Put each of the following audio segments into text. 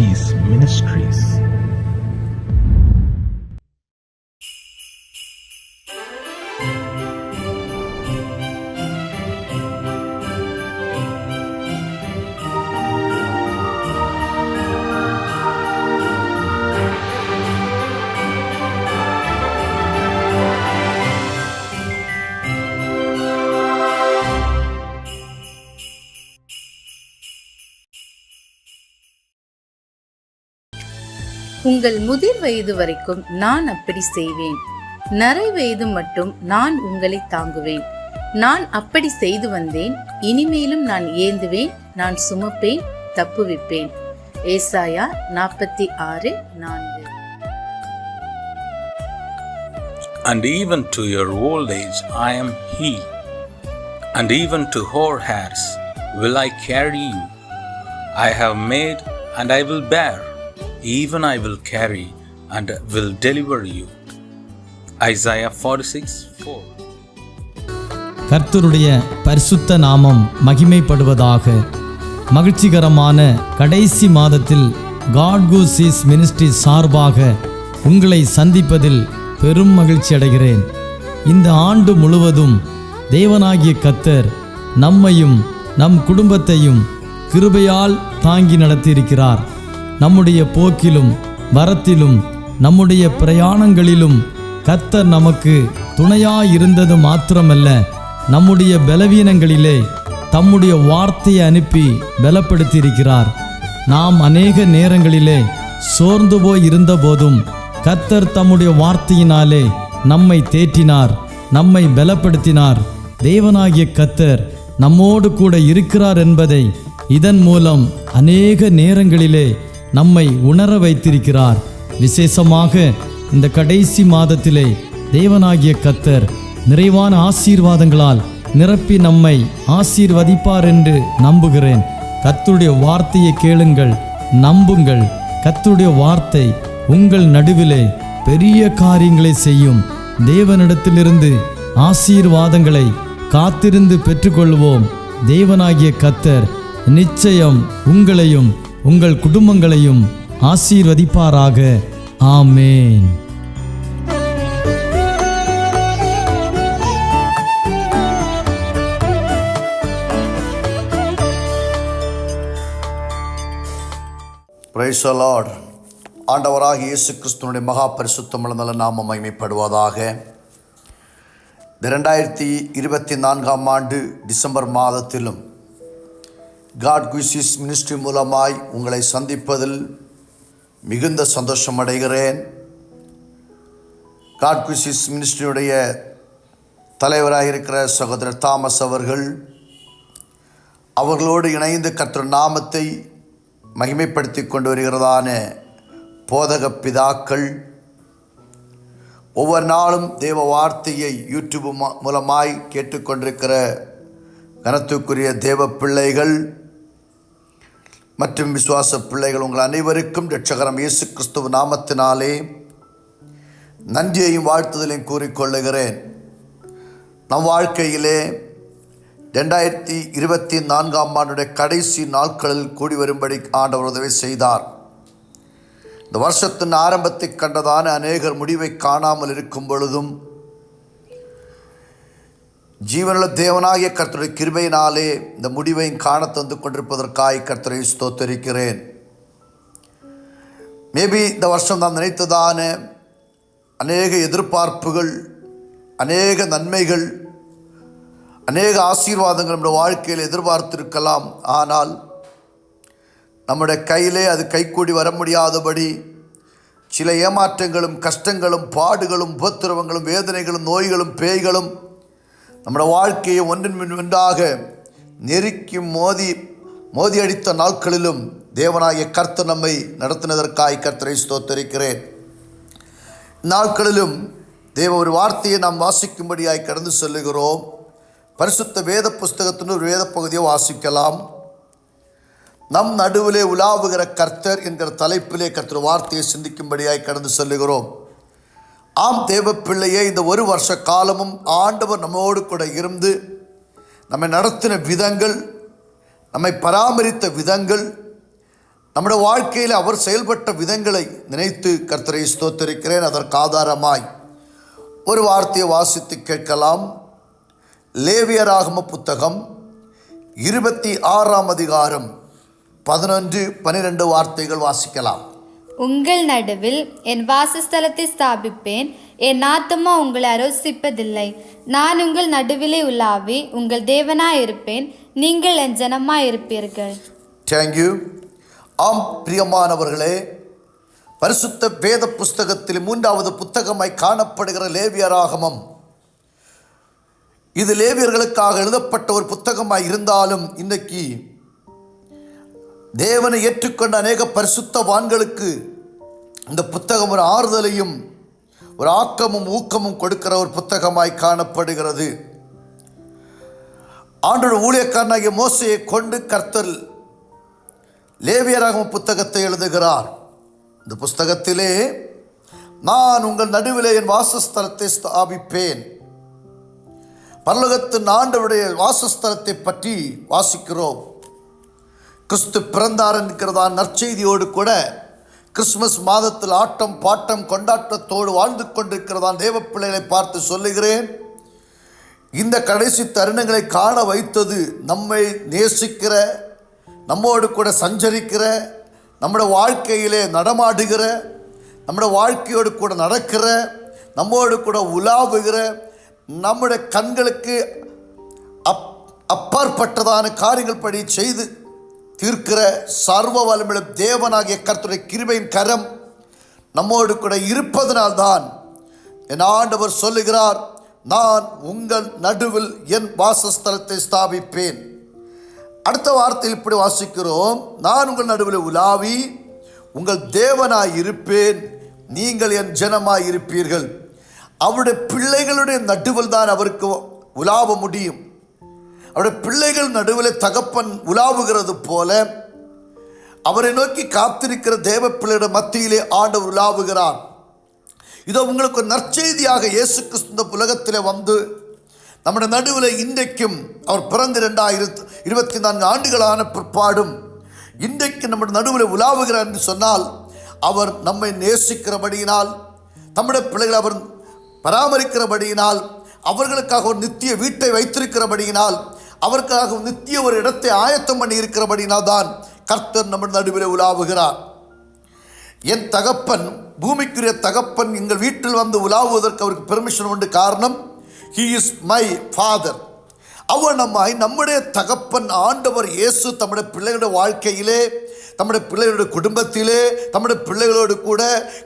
Seas Ministries. உங்கள் முதிர் வயது வரைக்கும் நான் அப்படி செய்வேன். நரை வயது மட்டும் நான் உங்களை தாங்குவேன். நான் அப்படி செய்து வந்தேன். இனிமேலும் நான் ஏந்துவேன். நான் சுமப்பேன், தப்புவிப்பேன். ஏசாயா 46:4. And even to your old age I am He, and even to hoar hairs will I carry you. I have made and I will bear, even I will carry and will deliver you. Isaiah 46:4. கர்த்தருடைய பரிசுத்த நாமம் மகிமைப்படுவதாக. மகிழ்ச்சிகரமான கடைசி மாதத்தில் God Who Sees Ministry சார்பாக உங்களை சந்திப்பதில் பெரும் மகிழ்ச்சி அடைகிறேன். இந்த ஆண்டு முழுவதும் தேவனாகிய கர்த்தர் நம்மையும் நம் குடும்பத்தையும் கிருபையால் தாங்கி நடத்தியிருக்கிறார். நம்முடைய போக்கிலும் வரத்திலும் நம்முடைய பிரயாணங்களிலும் கர்த்தர் நமக்கு துணையாயிருந்தது மாத்திரமல்ல, நம்முடைய பலவீனங்களிலே தம்முடைய வார்த்தையை அனுப்பி பலப்படுத்தியிருக்கிறார். நாம் அநேக நேரங்களிலே சோர்ந்து போய் இருந்த போதும் கர்த்தர் தம்முடைய வார்த்தையினாலே நம்மை தேற்றினார், நம்மை பலப்படுத்தினார். தேவனாகிய கர்த்தர் நம்மோடு கூட இருக்கிறார் என்பதை இதன் மூலம் அநேக நேரங்களிலே நம்மை உணர வைத்திருக்கிறார். விசேஷமாக இந்த கடைசி மாதத்திலே தேவனாகிய கர்த்தர் நிறைவான ஆசீர்வாதங்களால் நிரப்பி நம்மை ஆசீர்வதிப்பார் என்று நம்புகிறேன். கர்த்தருடைய வார்த்தையை கேளுங்கள், நம்புங்கள். கர்த்தருடைய வார்த்தை உங்கள் நடுவிலே பெரிய காரியங்களை செய்யும். தேவனிடத்திலிருந்து ஆசீர்வாதங்களை காத்திருந்து பெற்றுக்கொள்வோம். தேவனாகிய கர்த்தர் நிச்சயம் உங்களையும் உங்கள் குடும்பங்களையும் ஆசீர்வதிப்பாராக. ஆமேன். Praise the Lord. ஆண்டவராகிய இயேசு கிறிஸ்துவினுடைய மகா பரிசுத்தமுள்ள நல்ல நாமம் மகிமைப்படுவதாக. 2024 ஆண்டு டிசம்பர் மாதத்திலும் God Who Sees Ministry மூலமாய் உங்களை சந்திப்பதில் மிகுந்த சந்தோஷம் அடைகிறேன். God Who Sees Ministryயுடைய தலைவராக இருக்கிற சகோதரர் தாமஸ் அவர்களோடு இணைந்து கர்த்தர் நாமத்தை மகிமைப்படுத்தி கொண்டு வருகிறதான போதக பிதாக்கள், ஒவ்வொரு நாளும் தேவ வார்த்தையை யூடியூப் மூலமாய் கேட்டுக்கொண்டிருக்கிற கனத்துக்குரிய தேவ பிள்ளைகள் மற்றும் விசுவாச பிள்ளைகள், உங்கள் அனைவருக்கும் இரட்சகராம் இயேசு கிறிஸ்துவ நாமத்தினாலே நன்றியையும் வாழ்த்துதலையும் கூறிக்கொள்ளுகிறேன். நம் வாழ்க்கையிலே 2024 ஆண்டுடைய கடைசி நாட்களில் கூடி வரும்படி ஆண்டவர் உதவி செய்தார். இந்த வருஷத்தின் ஆரம்பத்தை கண்டதான அநேகர் முடிவை காணாமல் இருக்கும் பொழுதும் ஜீவனுள்ள தேவனாகிய கர்த்தருடைய கிருபையினாலே இந்த முடிவையும் காண தந்து கொண்டிருப்பதற்காக கர்த்தரை ஸ்தோத்தரிக்கிறேன். மேபி இந்த வருஷம் நாம் நினைத்ததான அநேக எதிர்பார்ப்புகள், அநேக நன்மைகள், அநேக ஆசீர்வாதங்கள் நம்முடைய வாழ்க்கையில் எதிர்பார்த்திருக்கலாம். ஆனால் நம்முடைய கையிலே அது கைக்கூடி வர முடியாதபடி சில ஏமாற்றங்களும் கஷ்டங்களும் பாடுகளும் உபத்திரவங்களும் வேதனைகளும் நோய்களும் பேய்களும் நம்முடைய வாழ்க்கையை ஒன்றின் பின் ஒன்றாக நெருக்கி மோதி அடித்த நாட்களிலும் தேவனாகிய கர்த்தர் நம்மை நடத்தினதற்காக கர்த்தரை ஸ்தோத்தரிக்கிறேன். நாட்களிலும் தேவ ஒரு வார்த்தையை நாம் வாசிக்கும்படியாய் கடந்து செல்லுகிறோம். பரிசுத்த வேத புஸ்தகத்தின் ஒரு வேத பகுதியை வாசிக்கலாம். நம் நடுவிலே உலாவுகிற கர்த்தர் என்கிற தலைப்பிலே கர்த்தர் வார்த்தையை சிந்திக்கும்படியாய் கடந்து செல்லுகிறோம். ஆம் தேவ பிள்ளையே, இந்த ஒரு வருஷ காலமும் ஆண்டவர் நம்மோடு கூட இருந்து நம்மை நடத்தின விதங்கள், நம்மை பராமரித்த விதங்கள், நம்முடைய வாழ்க்கையில் அவர் செயல்பட்ட விதங்களை நினைத்து கர்த்தரை ஸ்தோத்திரிக்கிறேன். அதற்கு ஆதாரமாய் ஒரு வார்த்தையை வாசித்து கேட்கலாம். லேவியராகம புத்தகம் 26ஆம் அதிகாரம் 11-12 வார்த்தைகள் வாசிக்கலாம். உங்கள் நடுவில் என் வாசஸ்தலத்தை ஸ்தாபிப்பேன், என் ஆத்துமா உங்களை அரோசிப்பதில்லை. நான் உங்கள் நடுவிலே உலாவி உங்கள் தேவனாயிருப்பேன், நீங்கள் என் ஜனமாயிருப்பீர்கள். தேங்க்யூ. ஆம் பிரியமானவர்களே, பரிசுத்த வேத புஸ்தகத்தில் 3வது புத்தகமாய் காணப்படுகிற லேவியராகமம், இது லேவியர்களுக்காக எழுதப்பட்ட ஒரு புத்தகமாய் இருந்தாலும் இன்றைக்கு தேவனை ஏற்றுக்கொண்ட அநேக பரிசுத்தவான்களுக்கு இந்த புத்தகம் ஒரு ஆறுதலையும் ஒரு ஆக்கமும் ஊக்கமும் கொடுக்கிற ஒரு புத்தகமாய் காணப்படுகிறது. ஆண்டவருடைய ஊழியக்காரனாகிய மோசேயை கொண்டு கர்த்தர் லேவியராகம புத்தகத்தை எழுதுகிறார். இந்த புஸ்தகத்திலே நான் உங்கள் நடுவிலே என் வாசஸ்தலத்தை ஸ்தாபிப்பேன், பரலோகத்தின் ஆண்டவருடைய வாசஸ்தலத்தை பற்றி வாசிக்கிறோம். கிறிஸ்து பிறந்தார் என்கிறதா நற்செய்தியோடு கூட கிறிஸ்துமஸ் மாதத்தில் ஆட்டம் பாட்டம் கொண்டாட்டத்தோடு வாழ்ந்து கொண்டிருக்கிறதான் தேவ பிள்ளைகளை பார்த்து சொல்லுகிறேன். இந்த கடைசி தருணங்களை காண வைத்தது நம்மை நேசிக்கிற, நம்மோடு கூட சஞ்சரிக்கிற, நம்முடைய வாழ்க்கையிலே நடமாடுகிற, நம்முடைய வாழ்க்கையோடு கூட நடக்கிற, நம்மோடு கூட உலாவுகிற, நம்முடைய கண்களுக்கு அப்பாற்பட்டதான காரியங்கள் படி செய்து தீர்க்கிற சர்வ வல்லமையுள்ள தேவனாகிய கர்த்தருடைய கிருபையின் கரம் நம்மோடு கூட இருப்பதனால்தான் என் ஆண்டவர் சொல்லுகிறார், நான் உங்கள் நடுவில் என் வாசஸ்தலத்தை ஸ்தாபிப்பேன். அடுத்த வார்த்தையில் இப்படி வாசிக்கிறோம், நான் உங்கள் நடுவில் உலாவி உங்கள் தேவனாய் இருப்பேன், நீங்கள் என் ஜனமாய் இருப்பீர்கள். அவருடைய பிள்ளைகளுடைய நடுவில் தான் அவருக்கு உலாவ முடியும். அவருடைய பிள்ளைகள் நடுவில் தகப்பன் உலாவுகிறது போல அவரை நோக்கி காத்திருக்கிற தேவ பிள்ளைയുടെ மத்தியிலே ஆண்டவர் உலாவுகிறார். இதோ உங்களுக்கு ஒரு நற்செய்தியாக இயேசு கிறிஸ்து இந்த உலகத்தில் வந்து நம்முடைய நடுவில் இன்றைக்கும் அவர் பிறந்து 2024 ஆண்டுகளான பிற்பாடும் இன்றைக்கு நம்முடைய நடுவில் உலாவுகிறார் என்று சொன்னால் அவர் நம்மை நேசிக்கிறபடியினால், நம்முடைய பிள்ளைகள் அவர் பராமரிக்கிறபடியினால், அவர்களுக்காக ஒரு நித்திய வீட்டை வைத்திருக்கிறபடியினால், அவருக்காக நித்திய ஒரு இடத்தை ஆயத்தம் பண்ணி இருக்கிறபடினால் தான் கர்த்தர் நம்ம நடுவில் உலாவுகிறார். என் தகப்பன், பூமிக்குரிய தகப்பன் எங்கள் வீட்டில் வந்து உலாவுவதற்கு அவருக்கு பெர்மிஷன் உண்டு. காரணம், ஹி இஸ் மை ஃபாதர். அவனமாய் நம்முடைய தகப்பன் ஆண்டவர் இயேசு தம்முடைய பிள்ளைகளுடைய வாழ்க்கையிலே, நம்முடைய பிள்ளைகளுடைய குடும்பத்திலே, நம்முடைய பிள்ளைகளோடு கூட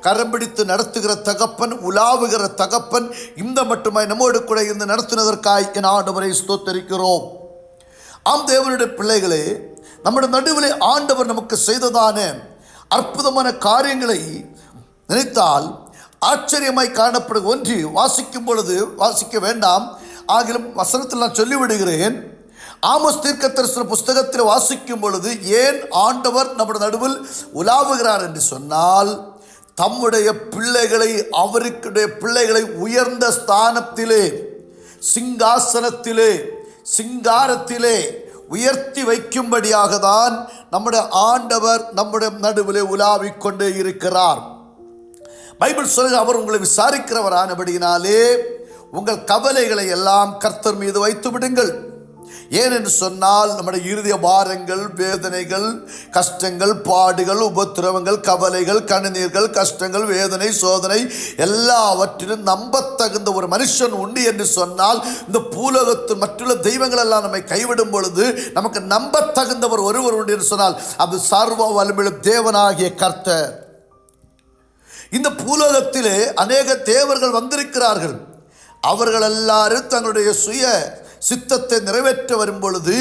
கரம் பிடித்து நடத்துகிற தகப்பன், உலாவுகிற தகப்பன், இந்த மட்டுமாய் நம்மோடு கூட இருந்து நடத்தினதற்காய் என் ஆண்டவரை ஸ்தோத்தரிக்கிறோம். ஆம் தேவனுடைய பிள்ளைகளே, நம்முடைய நடுவிலே ஆண்டவர் நமக்கு செய்ததான அற்புதமான காரியங்களை நினைத்தால் ஆச்சரியமாய் காணப்படும். ஒன்று வாசிக்கும் பொழுது வாசிக்க வேண்டாம், ஆகிலும் வசனத்தில் நான் சொல்லிவிடுகிறேன். ஆமோஸ் தீர்க்கதரிசன புஸ்தகத்தில் வாசிக்கும் பொழுது ஏன் ஆண்டவர் நம்முடைய நடுவில் உலாவுகிறார் என்று சொன்னால், தம்முடைய பிள்ளைகளை, அவருடைய பிள்ளைகளை உயர்ந்த ஸ்தானத்திலே, சிங்காசனத்திலே, சிங்காரத்திலே உயர்த்தி வைக்கும்படியாக தான் நம்முடைய ஆண்டவர் நம்முடைய நடுவிலே உலாவிக் கொண்டே இருக்கிறார். பைபிள் சொல்லுங்க, அவர் உங்களை விசாரிக்கிறவரானபடியினாலே உங்கள் கவலைகளை எல்லாம் கர்த்தர் மீது வைத்து விடுங்கள். ஏனென்று சொன்னால் நம்முடைய இறுதிய பாரங்கள், வேதனைகள், கஷ்டங்கள், பாடுகள், உபத்திரவங்கள், கவலைகள், கண்ணீர்கள், கஷ்டங்கள், வேதனை, சோதனை எல்லாவற்றிலும் நம்பத்தகுந்த ஒரு மனுஷன் உண்டு என்று சொன்னால், இந்த பூலோகத்து மற்றுள்ள தெய்வங்கள் எல்லாம் நம்மை கைவிடும் பொழுது நமக்கு நம்பத்தகுந்தவர் ஒருவர் உண்டு என்று சொன்னால் அது சர்வ வல்லமையுள்ள தேவனாகிய கர்த்தர். இந்த பூலோகத்திலே அநேக தேவர்கள் வந்திருக்கிறார்கள். அவர்கள் எல்லாரும் தங்களுடைய சுய சித்தத்தை நிறைவேற்ற வரும் பொழுது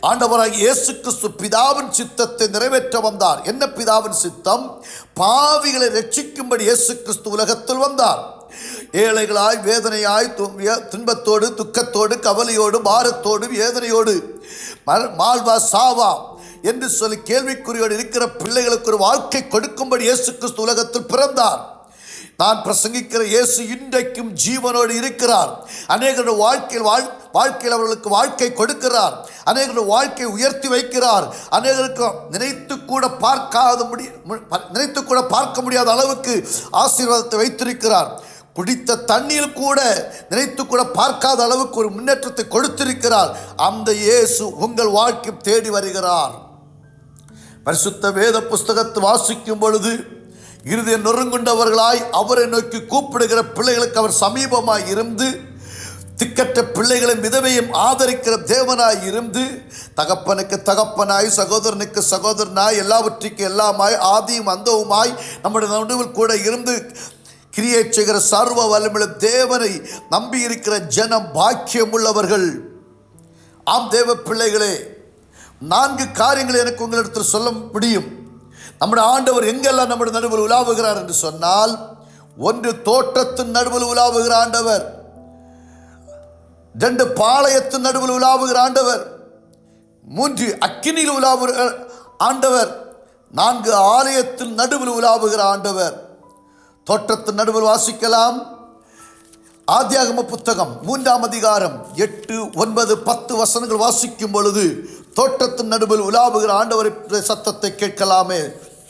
ஆண்டவராகிய இயேசு கிறிஸ்து பிதாவின் சித்தத்தை நிறைவேற்ற வந்தார். என்ன பிதாவின் சித்தம்? பாவிகளை ரட்சிக்கும்படி இயேசு கிறிஸ்து உலகத்தில் வந்தார். ஏழைகளாய், வேதனையாய், துன்பத்தோடு, துக்கத்தோடு, கவலையோடு, பாரத்தோடு, வேதனையோடு, மால்வா சாவா என்று சொல்லி கேள்விக்குறியோடு இருக்கிற பிள்ளைகளுக்கு ஒரு வாழ்க்கை கொடுக்கும்படி இயேசு கிறிஸ்து உலகத்தில் பிறந்தார். நான் பிரசங்கிக்கிற இயேசு இன்றைக்கும் ஜீவனோடு இருக்கிறார். அநேகருடைய வாழ்க்கையில் அவர்களுக்கு வாழ்க்கை கொடுக்கிறார். அநேகருடைய வாழ்க்கையை உயர்த்தி வைக்கிறார். அநேகருக்கு நினைத்து கூட பார்க்க முடியாத அளவுக்கு ஆசீர்வாதத்தை வைத்திருக்கிறார். குடித்த தண்ணீர் கூட நினைத்து கூட பார்க்காத அளவுக்கு ஒரு முன்னேற்றத்தை கொடுத்திருக்கிறார். அந்த இயேசு உங்கள் வாழ்க்கை தேடி வருகிறார். பரிசுத்த வேத புஸ்தகத்தை வாசிக்கும் பொழுது இருதய நொறுங்குண்டவர்களாய் அவரை நோக்கி கூப்பிடுகிற பிள்ளைகளுக்கு அவர் சமீபமாய் இருந்து, திக்கற்ற பிள்ளைகளின் விதவையும் ஆதரிக்கிற தேவனாய் இருந்து, தகப்பனுக்கு தகப்பனாய் சகோதரனுக்கு சகோதரனாய் எல்லாவற்றுக்கும் எல்லாமாய் ஆதியும் அந்தவுமாய் நம்முடைய நடுவில் கூட இருந்து கிரியை செய்கிற சர்வ வல்லமையுள்ள தேவனை நம்பி இருக்கிற ஜனம் பாக்கியம் உள்ளவர்கள். ஆம் தேவ பிள்ளைகளே, 4 காரியங்களை எனக்கு உங்களிடத்தில் சொல்ல முடியும். நம்முடைய ஆண்டவர் எங்கெல்லாம் நம்முடைய நடுவில் உலாவுகிறார் என்று சொன்னால், 1 தோட்டத்தின் நடுவில் உலாவுகிற ஆண்டவர், 2 பாளையத்தின் நடுவில் உலாவுகிற ஆண்டவர், 3 அக்கினியில் உலாவுகிற ஆண்டவர், 4 ஆலயத்தின் நடுவில் உலாவுகிற ஆண்டவர். தோட்டத்தின் நடுவில் வாசிக்கலாம். ஆதியாகம புத்தகம் 3ஆம் அதிகாரம் 8, 9, 10 வசனங்கள் வாசிக்கும் பொழுது தோட்டத்தின் நடுவில் உலாவுகிற ஆண்டவருடைய சத்தத்தை கேட்கலாமே.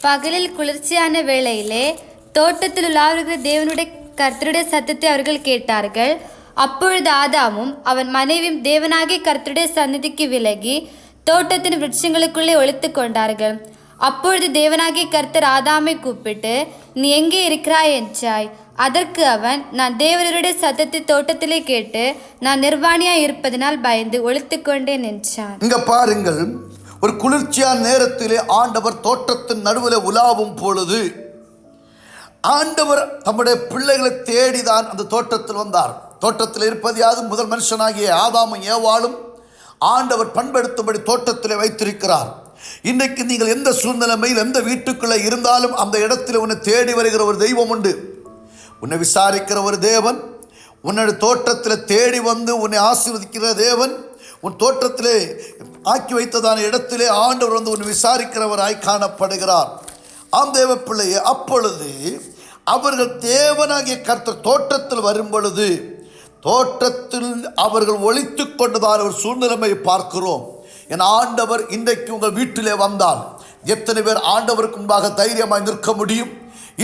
பகலில் குளிர்ச்சியான வேளையிலே தோட்டத்தில் உலாவுகிற தேவனுடைய கர்த்தருடைய சத்தத்தை அவர்கள் கேட்டார்கள். அப்பொழுது ஆதாமும் அவன் மனைவியும் தேவனாகிய கர்த்தருடைய சந்நிதிக்கு விலகி தோட்டத்தின் விருட்சங்களுக்குள்ளே ஒளித்து கொண்டார்கள். அப்பொழுது தேவனாகிய கர்த்தர் ஆதாமை கூப்பிட்டு, நீ எங்கே இருக்கிறாய் என்றாய். அதற்கு அவன், நான் தேவனுடைய சத்தத்தை தோட்டத்திலே கேட்டு நான் நிர்வாணியாய் இருப்பதனால் பயந்து ஒளித்து கொண்டேன் என்றான். இங்க பாருங்கள், ஒரு குளிர்ச்சியான நேரத்திலே ஆண்டவர் தோட்டத்தின் நடுவில் உலாவும் பொழுது ஆண்டவர் தம்முடைய பிள்ளைகளை தேடிதான் அந்த தோட்டத்தில் வந்தார். தோட்டத்தில் இருப்பது யாது? முதல் மனுஷனாகிய ஆதாமும் ஏவாளும் ஆண்டவர் பண்படுத்தும்படி தோட்டத்திலே வைத்திருக்கிறார். இன்றைக்கு நீங்கள் எந்த சூழ்நிலைமையில் எந்த வீட்டுக்குள்ளே இருந்தாலும் அந்த இடத்துல உன்னை தேடி வருகிற ஒரு தெய்வம் உண்டு. உன்னை விசாரிக்கிற ஒரு தேவன், உன்னுடைய தோட்டத்தில் தேடி வந்து உன்னை ஆசீர்வதிக்கிற தேவன், உன் தோட்டத்திலே ஆக்கி வைத்ததான இடத்திலே ஆண்டவர் வந்து உன்னை விசாரிக்கிறவராய் காணப்படுகிறார். ஆம் தேவ பிள்ளையே, அப்பொழுது அவர்கள் தேவனாகிய கர்த்தர் தோட்டத்தில் வரும் பொழுது தோட்டத்தில் அவர்கள் ஒளித்து கொண்டதான ஒரு சூழ்நிலைமையை பார்க்கிறோம். என் ஆண்டவர் இன்றைக்கு உங்கள் வீட்டிலே வந்தால் எத்தனை பேர் ஆண்டவருக்கு முன்பாக தைரியமாய் நிற்க முடியும்?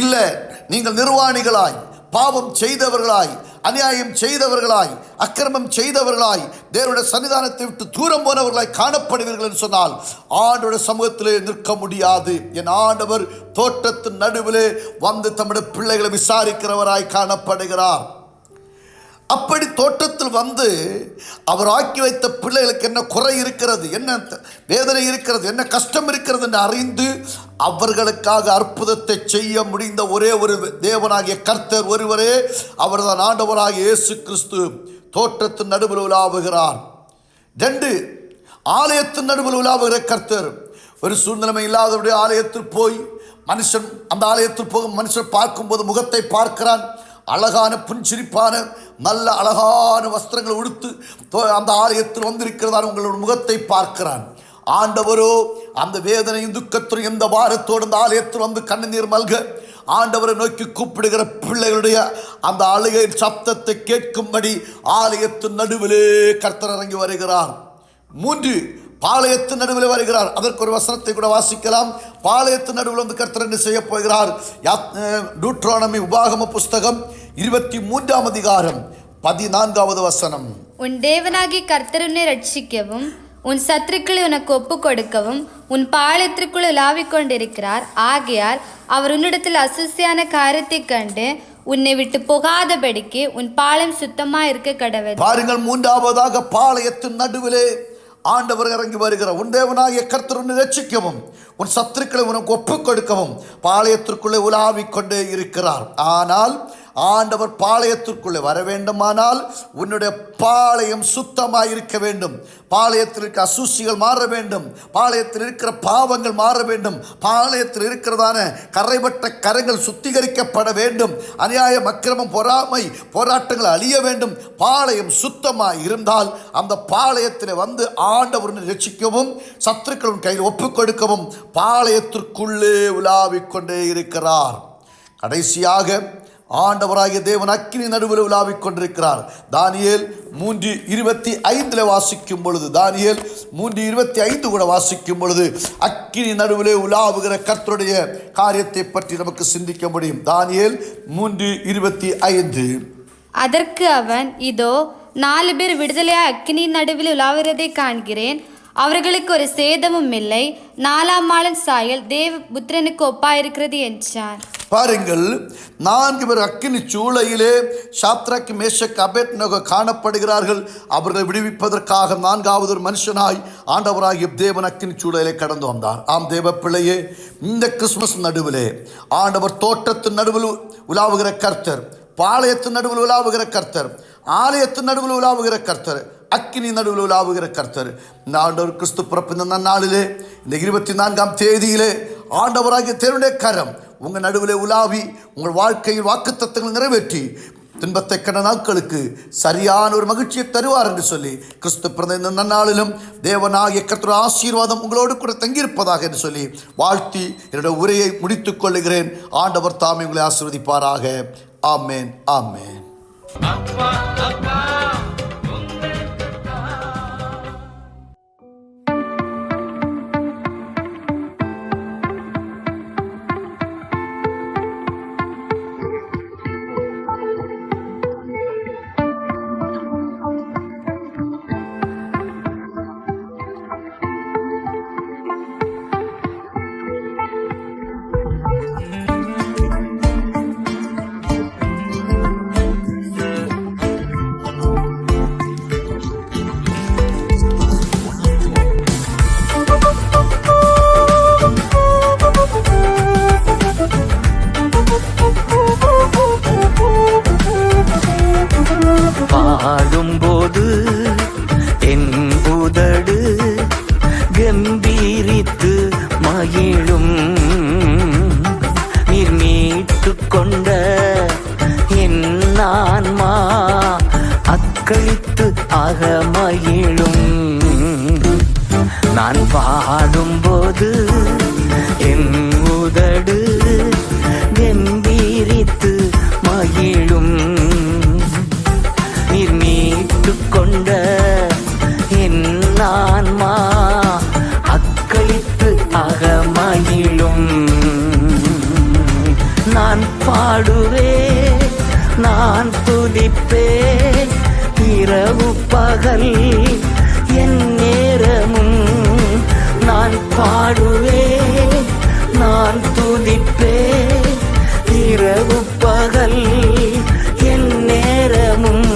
இல்லை, நீங்கள் நிர்வாணிகளாய், பாவம் செய்தவர்களாய், அநியாயம் செய்தவர்களாய், அக்கிரமம் செய்தவர்களாய், தேவனுடைய சன்னிதானத்தை விட்டு தூரம் போனவர்களாய் காணப்படுவீர்கள் என்று சொன்னால் ஆண்டவருடைய சமூகத்திலே நிற்க முடியாது. என் ஆண்டவர் தோட்டத்தின் நடுவிலே வந்து தம்முடைய பிள்ளைகளை விசாரிக்கிறவராய் காணப்படுகிறார். அப்படி தோட்டத்தில் வந்து அவர் ஆக்கி வைத்த பிள்ளைகளுக்கு என்ன குறை இருக்கிறது, என்ன வேதனை இருக்கிறது, என்ன கஷ்டம் இருக்கிறது என்று அறிந்து அவர்களுக்காக அற்புதத்தை செய்ய முடிந்த ஒரே ஒரு தேவனாகிய கர்த்தர் ஒருவரே, அவர்தான் ஆண்டவராகிய இயேசு கிறிஸ்து. தோட்டத்தின் நடுவில் உலாவுகிறார். 2 ஆலயத்தின் நடுவில் உலாவுகிற கர்த்தர். ஒரு சூழ்நிலைமை இல்லாதவருடைய ஆலயத்தில் போய் மனுஷன் அந்த ஆலயத்தில் போகும் மனுஷன் பார்க்கும்போது முகத்தை பார்க்கிறான். அழகான புன்சிரிப்பான நல்ல அழகான வஸ்திரங்களை உடுத்து அந்த ஆலயத்தில் வந்திருக்கிறதான உங்களோட முகத்தை பார்க்கிறான். ஆண்டவரோ அந்த வேதனையும் துக்கத்தும் எந்த வாரத்தோடு அந்த ஆலயத்தில் வந்து கண்ணீர் மல்க ஆண்டவரை நோக்கி கூப்பிடுகிற பிள்ளைகளுடைய அந்த அழுகை சப்தத்தை கேட்கும்படி ஆலயத்தின் நடுவிலே கர்த்தர் இறங்கி வருகிறார். 3 பாளையத்தின் நடுவில் வருகிறார். அதற்கு ஒரு வசனத்தை கூட வாசிக்கலாம். பாளையத்தின் நடுவில் வந்து கர்த்தர் என்ன செய்ய போகிறார்? டூட்ரோனமி உபாகம புஸ்தகம் 23ஆம் அதிகாரம் 14வது வசனம். உன் தேவனாகிய கர்த்தர் உன்னை ரட்சிக்கவும் உன் சத்துருக்களை உனக்கு ஒப்பு கொடுக்கவும் உன் பாளையத்திற்குள் உலாவிக் கொண்டிருக்கிறார். ஆகையால் அவர் உன்னிடத்தில் அசுசியான காரியத்தை கண்டு உன்னை விட்டு போகாதபடிக்கு உன் பாளையம் சுத்தமாக இருக்க கடவுள். பாருங்கள், 3ஆவதாக பாளையத்தின் நடுவிலே ஆண்டவர் இறங்கி வருகிறார். உன் தேவனாகிய கர்த்தர் உன்னை ரட்சிக்கவும் உன் சத்துருக்களை உனக்கு ஒப்புக் கொடுக்கவும் பாளையத்திற்குள்ளே உலாவிக் கொண்டே இருக்கிறார். ஆனால் ஆண்டவர் பாளையத்திற்குள்ளே வர வேண்டுமானால் உன்னுடைய பாளையம் சுத்தமாக இருக்க வேண்டும். பாளையத்தில் இருக்கிற அசூசிகள் மாற வேண்டும். பாளையத்தில் இருக்கிற பாவங்கள் மாற வேண்டும். பாளையத்தில் இருக்கிறதான கரைபட்ட கரங்கள் சுத்திகரிக்கப்பட வேண்டும். அநியாயம், அக்கிரமம், பொறாமை, போராட்டங்கள் அழிய வேண்டும். பாளையம் சுத்தமாக இருந்தால் அந்த பாளையத்தில் வந்து ஆண்டவரை ரட்சிக்கவும் சத்துருக்களின் கையில் ஒப்புக் கொடுக்கவும் பாளையத்திற்குள்ளே உலாவிக் கொண்டே இருக்கிறார். கடைசியாக ஆண்டவராகிய தேவன் அக்கினி நடுவில் உலாவிக் கொண்டிருக்கிறார். தானியேல் 3:25 வாசிக்கும் பொழுது, தானியேல் 3:25 கூட வாசிக்கும் பொழுது அக்கினி நடுவிலே உலாவுகிற கர்த்தருடைய காரியத்தை பற்றி நமக்கு சிந்திக்க முடியும். தானியேல் 3:25. அதற்கு அவன், இதோ 4 பேர் விடுதலையாய் அக்கினியின் நடுவில் உலாவுகிறதை காண்கிறேன். அவர்களுக்கு ஒரு சேதமும் இல்லை. 4ஆம் ஆளின் சாயல் தேவபுத்திரனுக்கு ஒப்பாயிருக்கிறது என்றான். பாருங்கள், 4 பேர் அக்கினி சூளையிலே சாத்ராக், மேஷக், அபேத்நேகோ காணப்படுகிறார்கள். அவர்களை விடுவிப்பதற்காக 4வது ஒரு மனுஷனாய் ஆண்டவராகிய தேவன் அக்கினி சூளையிலே கடந்து வந்தார். ஆம் தேவ பிள்ளையே, இந்த கிறிஸ்துமஸ் நடுவிலே ஆண்டவர் தோட்டத்தின் நடுவில் உலாவுகிற கர்த்தர், பாளையத்தின் நடுவில் உலாவுகிற கர்த்தர், ஆலயத்தின் நடுவில் உலாவுகிற கர்த்தர், அக்கினி நடுவில் உலாவுகிற கர்த்தர். இந்த ஆண்டவர் கிறிஸ்து பிறப்பின் நாளிலே, இந்த 24ஆம் தேதியிலே ஆண்டவராகிய தேவனுடைய கரம் உங்கள் நடுவிலே உலாவி உங்கள் வாழ்க்கையில் வாக்குத்தத்தங்கள் நிறைவேற்றி துன்பத்தை கண்ட நாட்களுக்கு சரியான ஒரு மகிழ்ச்சியை தருவார் என்று சொல்லி, கிறிஸ்து பிறந்த இந்த நன்னாளிலும் தேவனாகிய கர்த்தருடைய ஆசீர்வாதம் உங்களோடு கூட தங்கியிருப்பதாக என்று சொல்லி வாழ்த்தி என்னுடைய உரையை முடித்துக் கொள்ளுகிறேன். ஆண்டவர் தாமே உங்களை ஆசீர்வதிப்பாராக. ஆமேன், ஆமேன். பாடும்போது என் உதடு கம்பீரித்து மகிழும். நீர் மீட்டு கொண்ட என் ஆன்மா அக்களித்து ஆக மகிழும். நான் பாடும்போது என் உதடு கம்பீரித்து மகிழும். நீர் மீட்டு கொண்ட என் ஆன்மா அக்களித்து ஆக மகிழும். நான் பாடுவேன், நான் துதிப்பேன், இரவு பகல் என் நேரமும். நான் பாடுவேன், நான் துதிப்பேன், இரவு பகல் என் நேரமும்.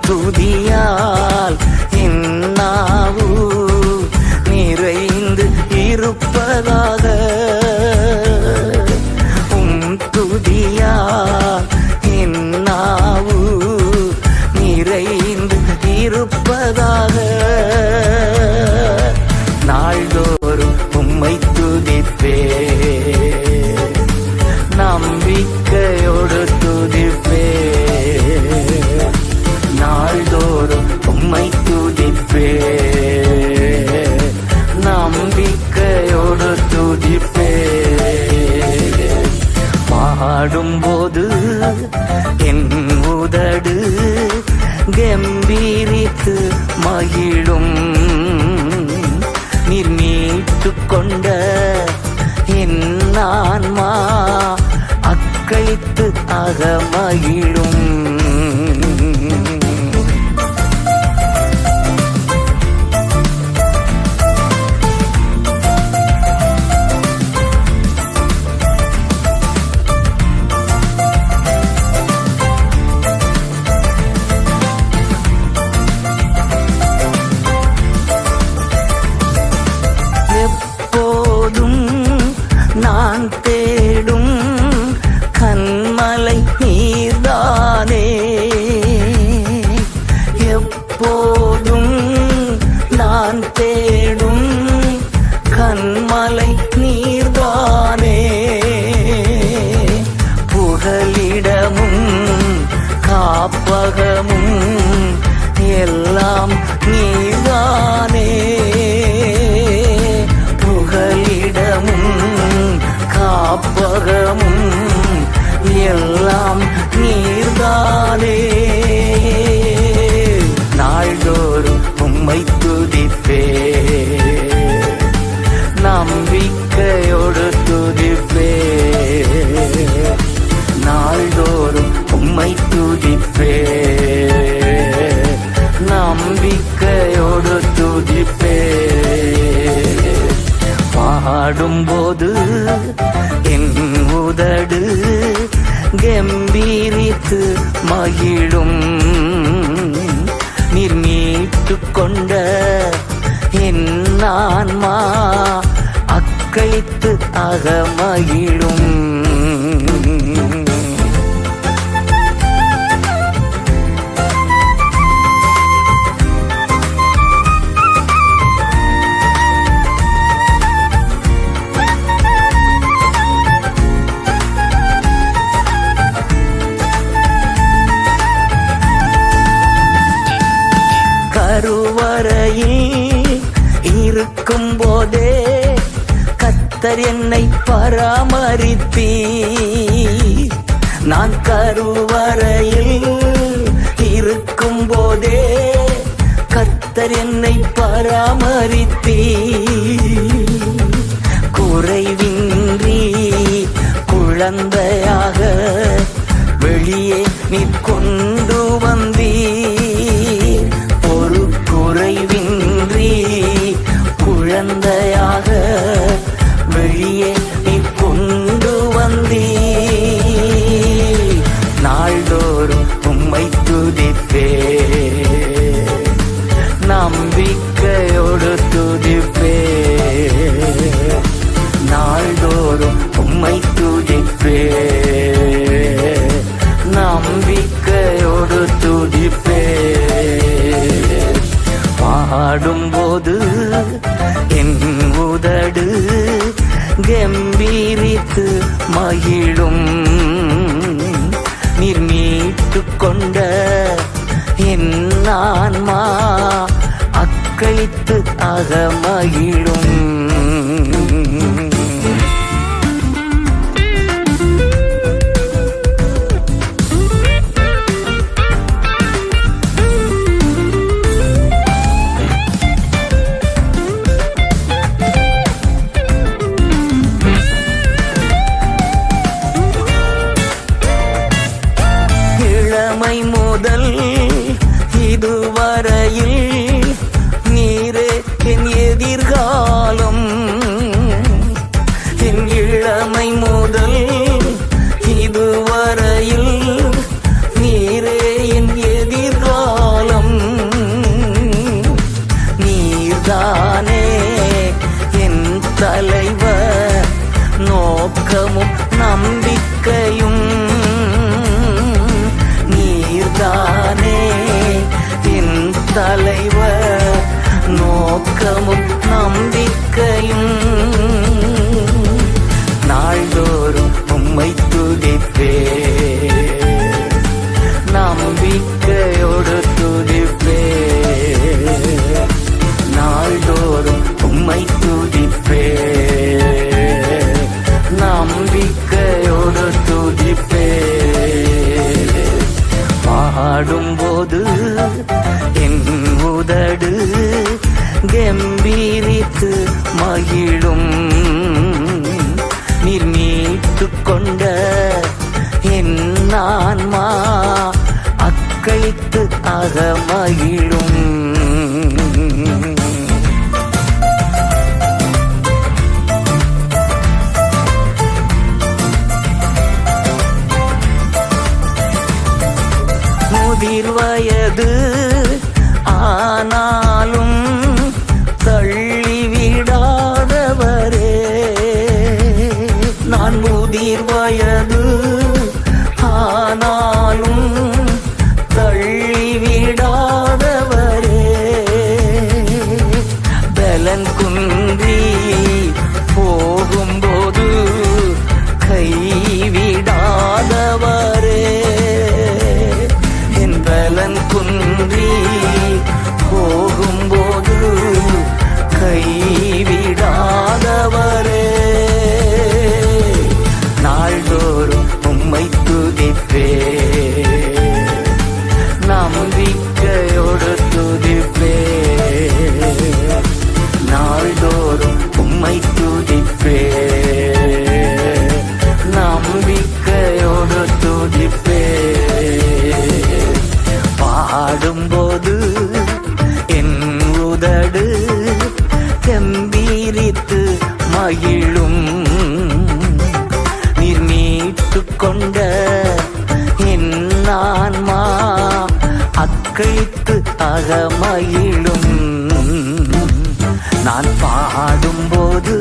துதியால் என் நாவு நிறைந்து இருப்பதாக. துதியால் என் நாவு நிறைந்து இருப்பதாக. நாள்தோறும் உம்மை துதிப்பே, நம்பிக்கையோடு துதிப்பே. நாள்தோறும் உம்மை துதிப்பே, நம்பிக்கையோடு துதிப்பே. பாடும்போது என் உதடு கம்பீரித்து மகிழும். நீர் மீட்டு கொண்ட என் ஆன்மா அக்களித்து ஆக மகிழும். எப்போதும் நான் தேடும் கண்மலை நீர்தானே. எப்போதும் நான் தேடும் கண்மலை நீர்தானே. புகலிடமும் காப்பகமும் எல்லாம் நீர்தானே. புகலிடமும் காப்பகமும் எல்லாம் நீர்தானே. நாள்தோறும் உம்மை துதிப்பே, நம்பிக்கையோடு துதிப்பே. நாள்தோறும் உம்மை துதிப்பே, நம்பிக்கையோடு துதிப்பே. பாடும்போது என் உதடு கம்பீரித்து மகிழும். நீர் மீட்டு கொண்ட என் ஆன்மா அக்களித்து அகமகிழும். கருவறையில் இருக்கும் போதே கர்த்தர் என்னை பராமரித்தீ. நான் கருவறையில் இருக்கும் போதே கர்த்தர் என்னை பராமரித்தீ. குறைவின்றி குழந்தையாக வெளியே நீ கொண்டு வந்தீர். ஒரு குறைவின்றி குழந்தையாக வெளியே நீ கொண்டு வந்தீர். நாள்தோறும் உம்மை துதிப்பே, நம்பிக்கையோடு துதிப்பே. நாள்தோறும் உம்மை துதிப்பே, நம்பிக்கையோடு துதிப்பே. பாடும்போது என் உதடு கம்பீரித்து மகிழும். நீர் மீட்டு கொண்ட என் ஆன்மா அக்களித்து அகமகிழும். இளமை முதல் இதுவரையில் நீரே என் எதிர்காலம். என் இளமை முதல் இதுவரையில் நீரே என் எதிர்காலம். நீர்தானே என் தலைவர், நோக்கமும் நம்பிக்கையும். நீர்தானே என் தலைவர், நோக்கமும் நம்பிக்கையும். நாள்தோறும் உம்மை துதிப்பே, நம்பிக்கையோடு துதிப்பே. நாள்தோறும் உம்மை துதிப்பே, நம்பிக்கையோடு துதிப்பே. பாடும்போது என் உதடு கம்பீரித்து மகிழும். நீர் மீட்டு கொண்ட என் ஆன்மா அக்களித்து அகமகிழும். முதிர் வயது ஆனாலும் தள்ளிவிடாதவரே. நான் முதிர் வயது ஆனாலும் தள்ளிவிடாதவரே. பலன் குன்றி போகும்போது கைவிடாதவரே. என் பலன் குன்றி போகும்போது கைவிடாதவரே. நாள்தோறும் கொண்ட என் ஆன்மா அக்களித்து அகமகிழும். நான் பாடும்போது